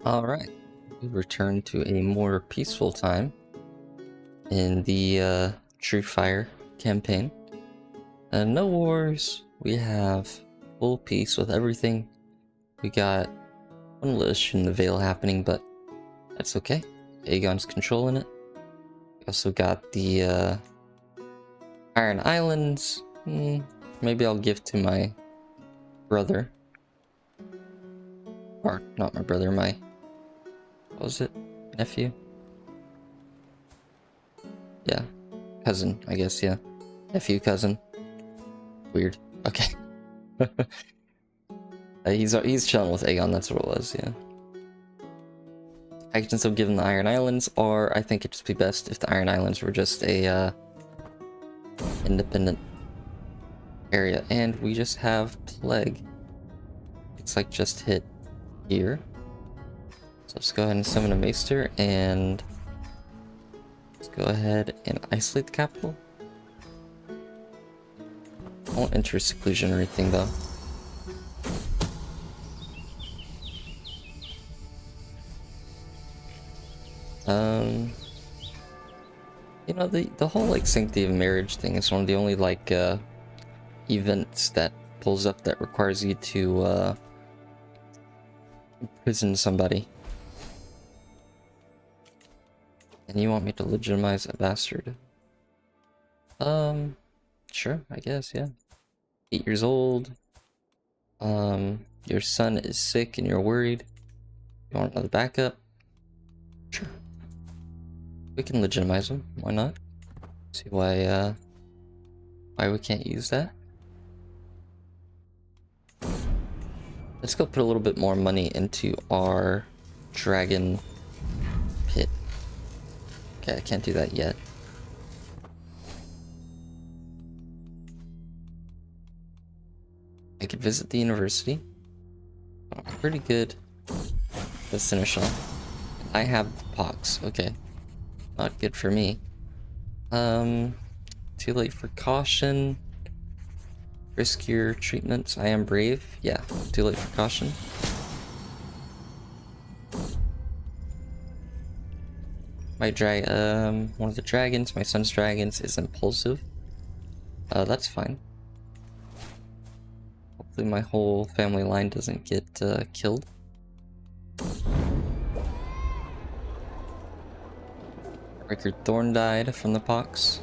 Alright, we return to a more peaceful time in the Truefyre campaign. No wars, we have full peace with everything. We got one little issue in the Vale happening, but that's okay. Aegon's controlling it. We also got the Iron Islands. Maybe I'll give to my brother. Or, not my brother, my... what was it? Nephew? Yeah. Cousin, I guess, yeah. Nephew, cousin. Weird. Okay. He's chilling with Aegon, that's what it was, yeah. Actions of given the Iron Islands, or I think it'd just be best if the Iron Islands were just a independent area. And we just have Plague. It's like just hit here. So let's go ahead and summon a Maester, and let's go ahead and isolate the capital. I won't enter seclusion or anything though. You know, the whole like sanctity of marriage thing is one of the only like events that pulls up that requires you to imprison somebody. And you want me to legitimize a bastard? Sure, I guess, yeah. 8 years old. Your son is sick and you're worried. You want another backup? Sure. We can legitimize him. Why not? See why we can't use that. Let's go put a little bit more money into our dragon pit. Okay, I can't do that yet. I could visit the university. I'm pretty good. Let's finish off. I have pox. Okay. Not good for me. Too late for caution. Riskier treatments. I am brave. Yeah, too late for caution. My one of the dragons, my son's dragons, is impulsive. That's fine. Hopefully my whole family line doesn't get killed. Rickard Thorne died from the pox.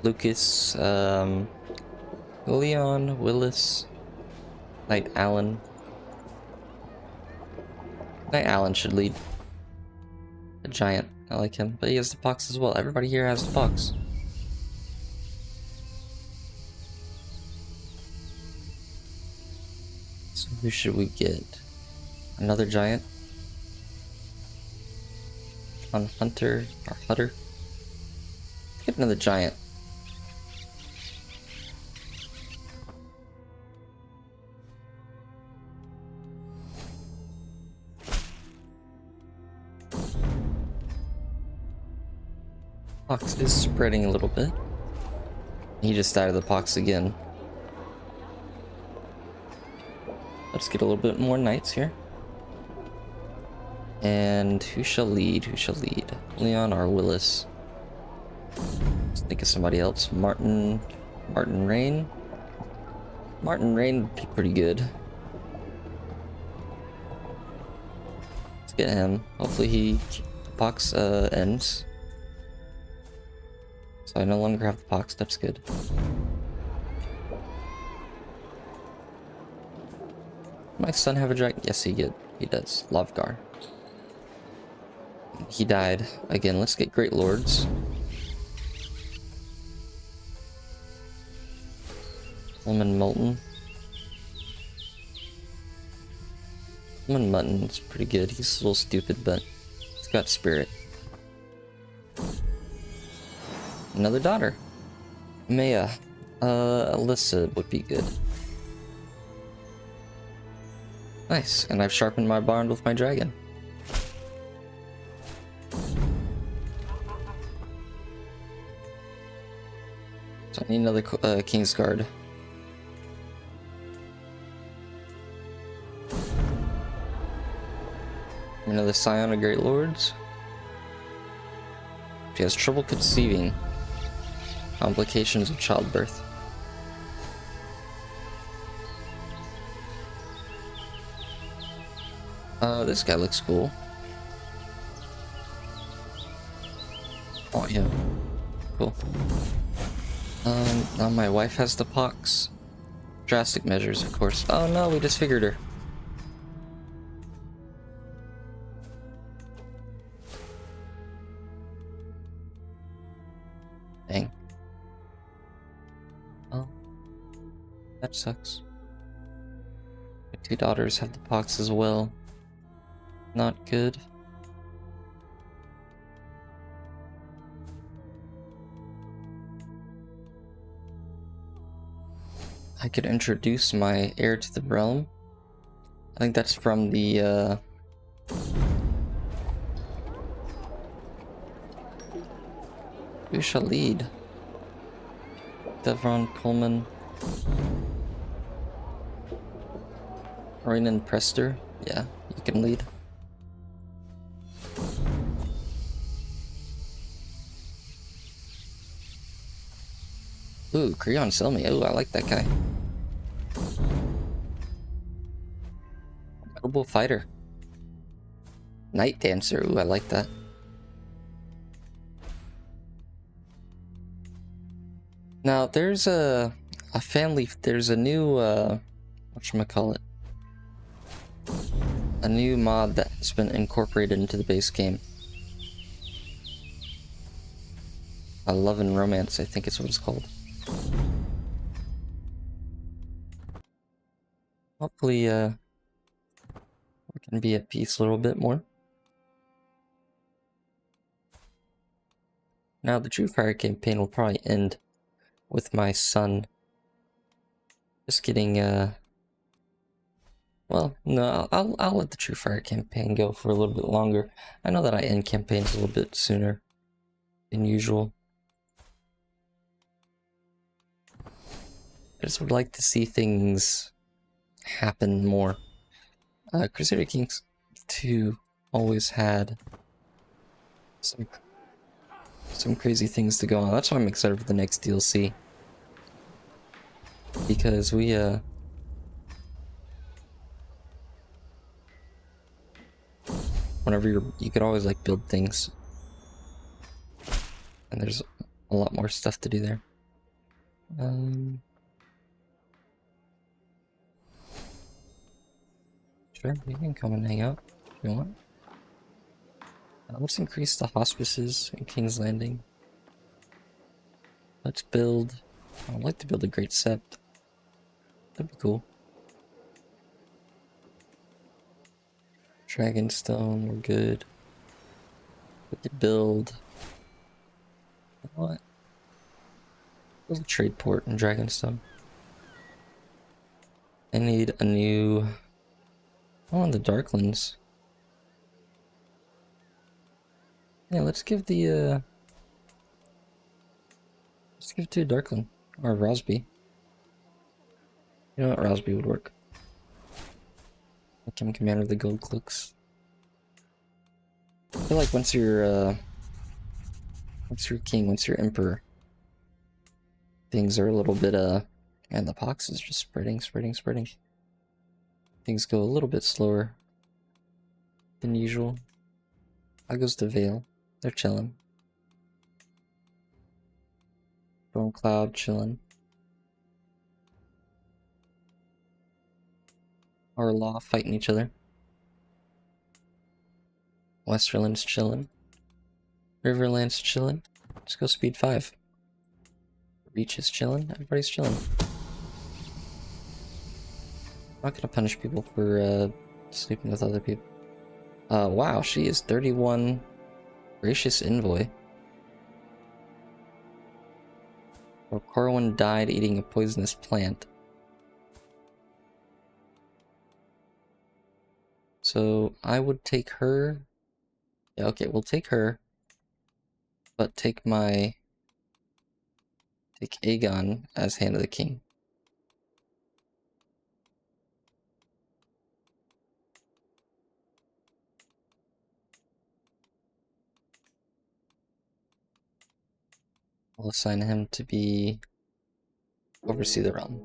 Lucas, Leon, Willis, Knight Allen. Knight Allen should lead. A giant, I like him, but he has the pox as well. Everybody here has the pox. So who should we get? Another giant? On Hunter or Hutter? Get another giant. Pox is spreading a little bit. He just died of the pox again. Let's get a little bit more knights here. And who shall lead? Who shall lead? Leon or Willis? Let's think of somebody else. Martin Rain. Martin Rain would be pretty good. Let's get him. Hopefully pox ends. So I no longer have the pox. That's good. My son have a dragon? Yes, he did. He does. Lovgar. He died. Again, let's get Great Lords. Lemon Molten. Lemon Mutton's pretty good. He's a little stupid, but he's got spirit. Another daughter. Maya. Alyssa would be good. Nice, and I've sharpened my bond with my dragon. So I need another Kingsguard. Another scion of Great Lords. She has trouble conceiving. Complications of childbirth. This guy looks cool. Oh yeah, cool. Now my wife has the pox. Drastic measures, of course. Oh no, we disfigured her. Dang. Oh, that sucks. My 2 daughters have the pox as well. Not good. I could introduce my heir to the realm. I think that's from the, who shall lead? Devron, Coleman, Roynan, Prester. Yeah, you can lead. Ooh, Creon Selmy. Ooh, I like that guy. Noble fighter. Night dancer. Ooh, I like that. Now, there's a family. There's a new whatchamacallit? A new mod that's been incorporated into the base game. Love and Romance, I think is what it's called. Hopefully, we can be at peace a little bit more. Now, the Truefyre campaign will probably end with my son just getting, well, no, I'll let the Truefyre campaign go for a little bit longer. I know that I end campaigns a little bit sooner than usual. I just would like to see things happen more. Crusader Kings 2 always had some crazy things to go on. That's why I'm excited for the next DLC. Because we, whenever you could always like build things. And there's a lot more stuff to do there. Sure, you can come and hang out if you want. Let's increase the hospices in King's Landing. Let's build... I'd like to build a Great Sept. That'd be cool. Dragonstone, we're good. We could build... What? Build a trade port in Dragonstone. I need a new... I want the Darklands. Yeah, let's give the, let's give it to Darkland. Or Rosby. You know what? Rosby would work. Make him commander of the Gold Cloaks. I feel like once you're king, once you're emperor, things are a little bit, and the pox is just spreading. Things go a little bit slower than usual. I goes to Vale. They're chilling. Stormcloud chilling. Our law fighting each other. Westerland's chilling. Riverland's chilling. Let's go speed 5. Reach is chilling. Everybody's chilling. I'm not gonna punish people for sleeping with other people. Wow, she is 31. Gracious Envoy. Well, Corwin died eating a poisonous plant. So I would take her. Yeah, okay, we'll take her. But take Aegon as Hand of the King. I'll assign him to be oversee the realm.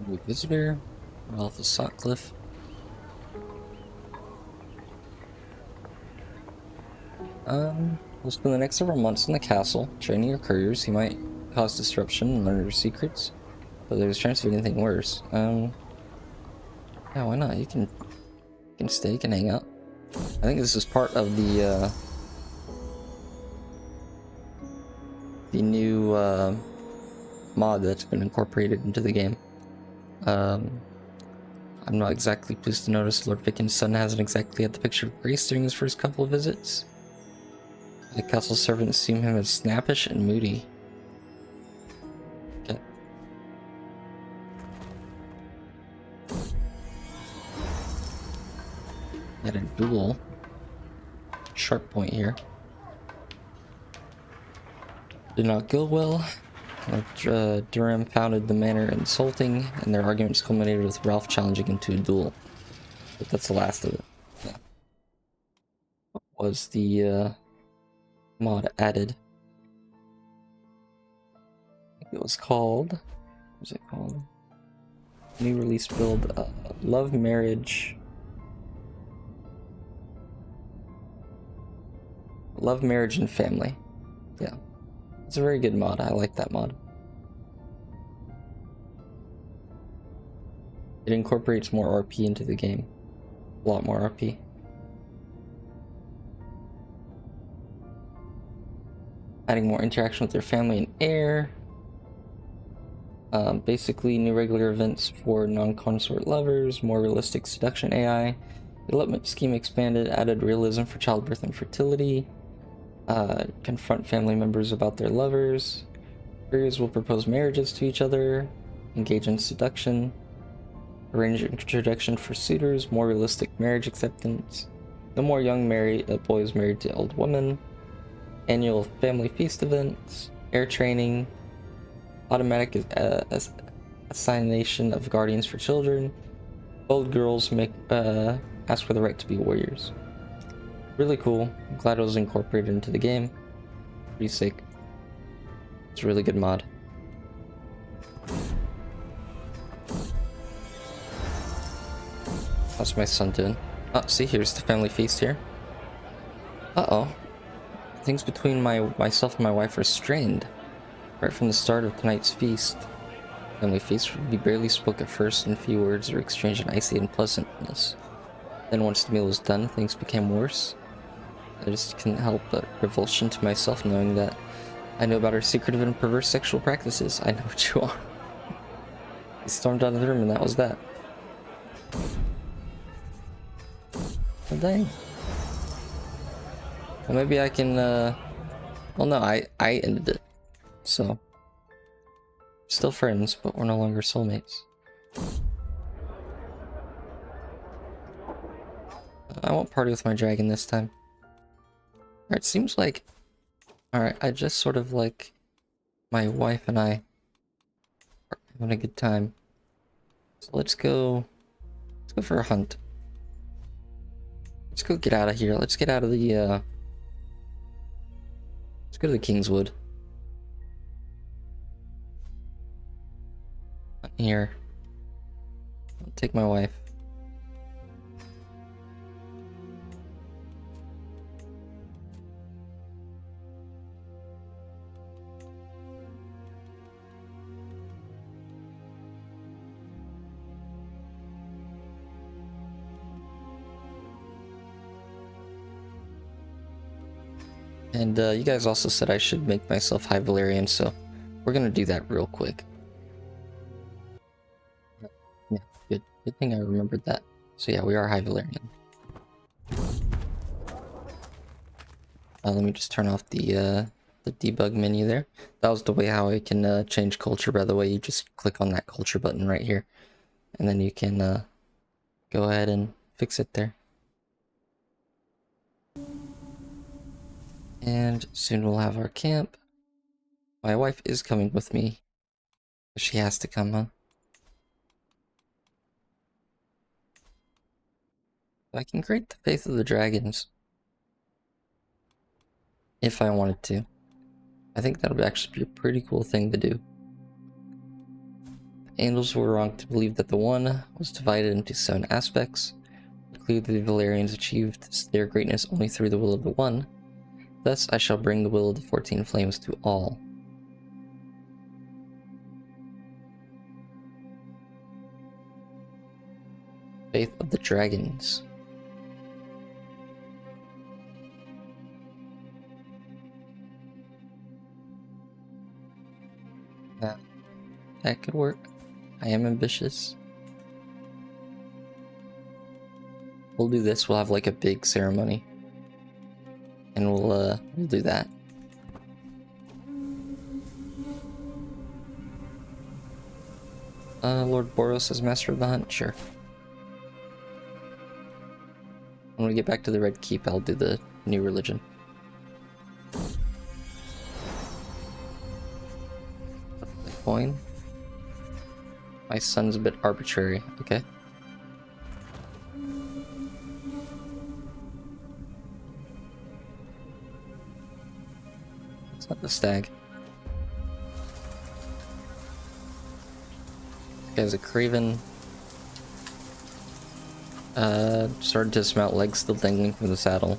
New visitor, Ralph of Sotcliffe. We'll spend the next several months in the castle, training your couriers. He might cause disruption and learn your secrets, but there's a chance of anything worse. Yeah, why not? You can stay, you can hang out. I think this is part of the new mod that's been incorporated into the game. I'm not exactly pleased to notice Lord Viken's son hasn't exactly had the picture of grace during his first couple of visits. The castle servants seem him as snappish and moody. Okay. Had a duel. Sharp point here. Did not go well. Durham founded the manner insulting, and their arguments culminated with Ralph challenging him to a duel. But that's the last of it. Yeah. What was the mod added? I think it was called. What was it called? New release build. Love, marriage. Love, marriage, and family. Yeah. It's a very good mod. I like that mod. It incorporates more RP into the game. A lot more RP. Adding more interaction with their family and heir. Basically, new regular events for non-consort lovers, more realistic seduction AI. Development scheme expanded, added realism for childbirth and fertility. Confront family members about their lovers. Couriers will propose marriages to each other. Engage in seduction. Arrange introduction for suitors. More realistic marriage acceptance. No more young boys married to old women. Annual family feast events. Air training. Automatic assignation of guardians for children. Old girls ask for the right to be warriors. Really cool. I'm glad it was incorporated into the game. Pretty sick. It's a really good mod. How's my son doing? Oh, see, here's the family feast here. Uh-oh. Things between myself and my wife are strained. Right from the start of tonight's feast. Family feast, we barely spoke at first in few words or exchanged an icy unpleasantness. Then once the meal was done, things became worse. I just couldn't help but revulsion to myself knowing that I know about her secretive and perverse sexual practices. I know what you are. He stormed out of the room and that was that. Oh, dang. Well, maybe I can, well, no, I ended it. So. Still friends, but we're no longer soulmates. I won't party with my dragon this time. Alright, seems like... Alright, I just sort of like... My wife and I are having a good time. So let's go... Let's go for a hunt. Let's go get out of here. Let's get out of the, Let's go to the Kingswood. Here. I'll take my wife. And you guys also said I should make myself High Valerian, so we're gonna do that real quick. Yeah, good thing I remembered that. So yeah, we are High Valerian. Let me just turn off the debug menu there. That was the way how I can change culture, by the way. You just click on that culture button right here, and then you can go ahead and fix it there. And soon we'll have our camp. My wife is coming with me. She has to come, huh? I can create the Faith of the Dragons. If I wanted to. I think that would actually be a pretty cool thing to do. The Angels were wrong to believe that the One was divided into 7 aspects. Clearly the Valerians achieved their greatness only through the will of the One. Thus I shall bring the will of the 14 Flames to all. Faith of the Dragons. That could work. I am ambitious. We'll do this. We'll have like a big ceremony. And we'll do that. Lord Boros is Master of the Hunt? Sure. When we get back to the Red Keep, I'll do the new religion. The coin. My son's a bit arbitrary, okay? It's not the stag. This guy's a craven. Started to dismount, legs still dangling from the saddle.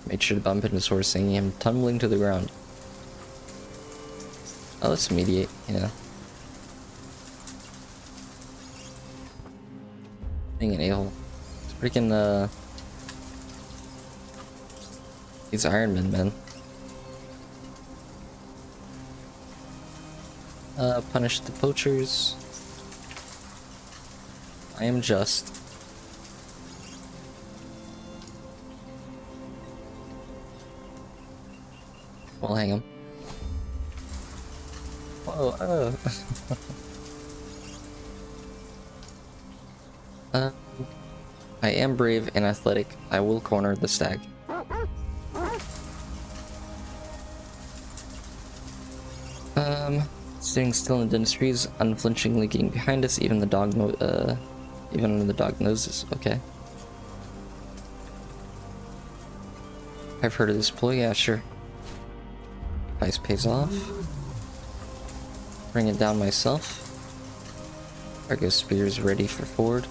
Made sure to bump into his horse, sending him tumbling to the ground. Oh, let's mediate, yeah. Being an a-hole. It's freaking, these Iron Men, man. Punish the poachers. I am just. We'll hang him. Whoa, I am brave and athletic. I will corner the stag. Sitting still in the dentistries, unflinchingly getting behind us, even the dog even when the dog noses. Okay. I've heard of this ploy, yeah, sure. Advice pays off. Bring it down myself. Argo Spear's ready for forward.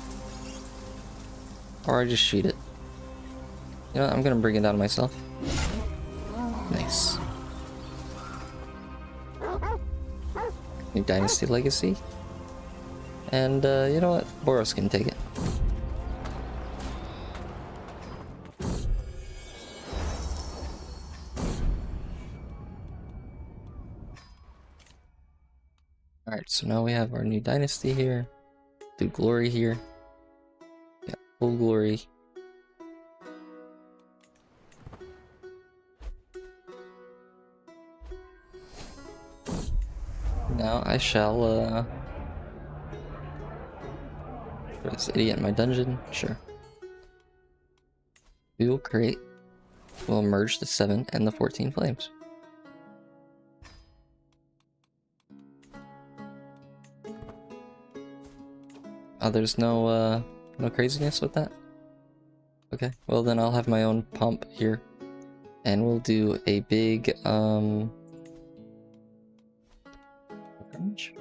Or I just shoot it. You know what, I'm gonna bring it down myself. Nice. New Dynasty Legacy. And you know what? Boros can take it. Alright, so now we have our new dynasty here. Do glory here. Yeah, full glory. Now I shall put this idiot in my dungeon. Sure. We will create. We'll merge the 7 and the 14 flames. Oh, there's no craziness with that? Okay, well then I'll have my own pump here. And we'll do a big, pilgrimage?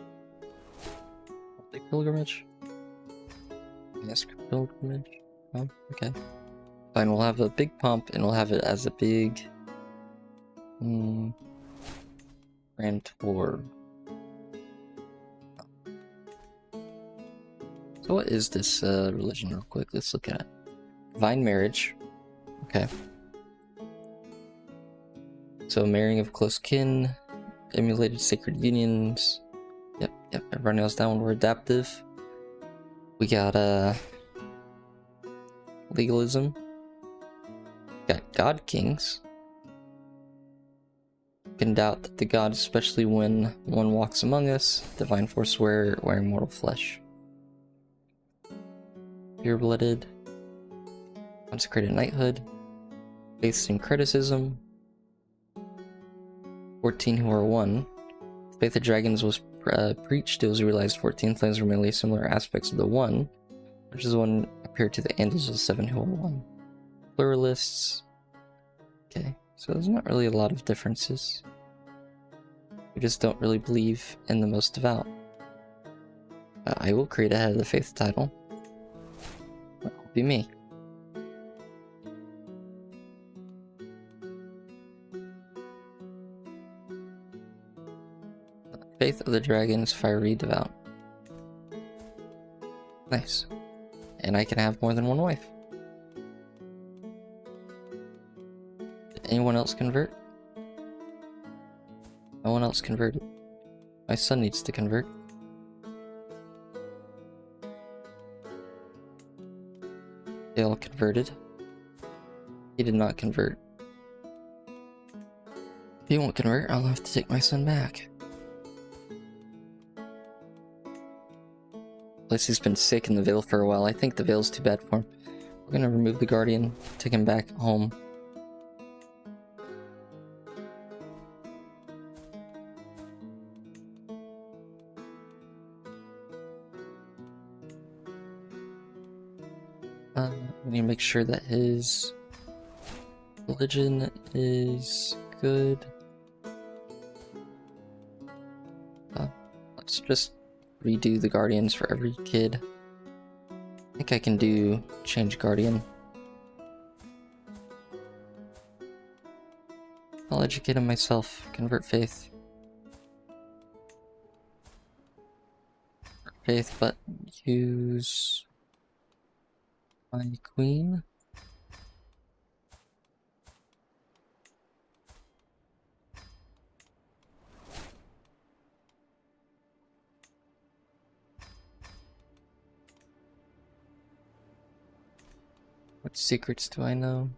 Pilgrimage? Yes, pilgrimage? Oh, okay. Fine, we'll have a big pump and we'll have it as a big, grand tour. So what is this religion real quick? Let's look at it. Divine marriage. Okay. So marrying of close kin, emulated sacred unions. Yep, everybody else down. We're adaptive. We got legalism. Got god kings. Can doubt that the gods, especially when one walks among us, divine force wearing mortal flesh. Pure-blooded, consecrated knighthood, faith in criticism, 14 who are one. The faith of dragons was preached. It was realized 14 flames were merely similar aspects of the one. which is one appeared to the Andals of 7 who are one. Pluralists. Okay, so there's not really a lot of differences. We just don't really believe in the most devout. I will create a Head of the Faith title. That will be me. Faith of the Dragons, Fiery Devout. Nice. And I can have more than one wife. Did anyone else convert? No one else converted. My son needs to convert. They all converted. He did not convert. If he won't convert, I'll have to take my son back. Plus he's been sick in the Veil for a while. I think the Veil's too bad for him. We're gonna remove the Guardian, take him back home. We need to make sure that his religion is good. Let's just redo the Guardians for every kid. I think I can do change Guardian. I'll educate him myself. Convert faith. Convert faith, but use my queen. What secrets do I know?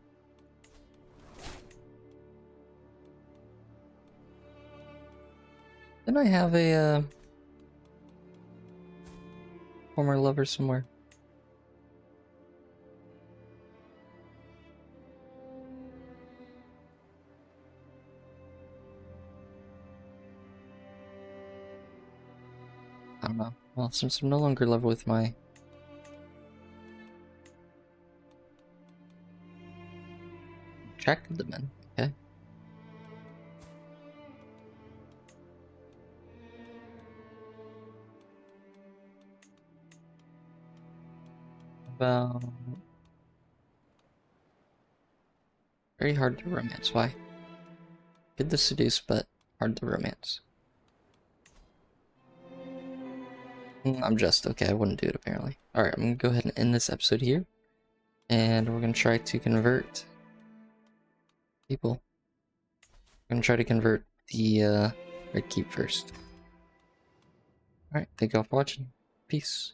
Didn't I have a former lover somewhere? I don't know. Well, since I'm no longer in love with my attracted the men, okay. About very hard to romance. Why? Good to seduce, but hard to romance. I'm just okay. I wouldn't do it apparently. All right, I'm gonna go ahead and end this episode here, and we're gonna try to convert people. I'm gonna try to convert the Red Keep first. All right, thank you all for watching. Peace.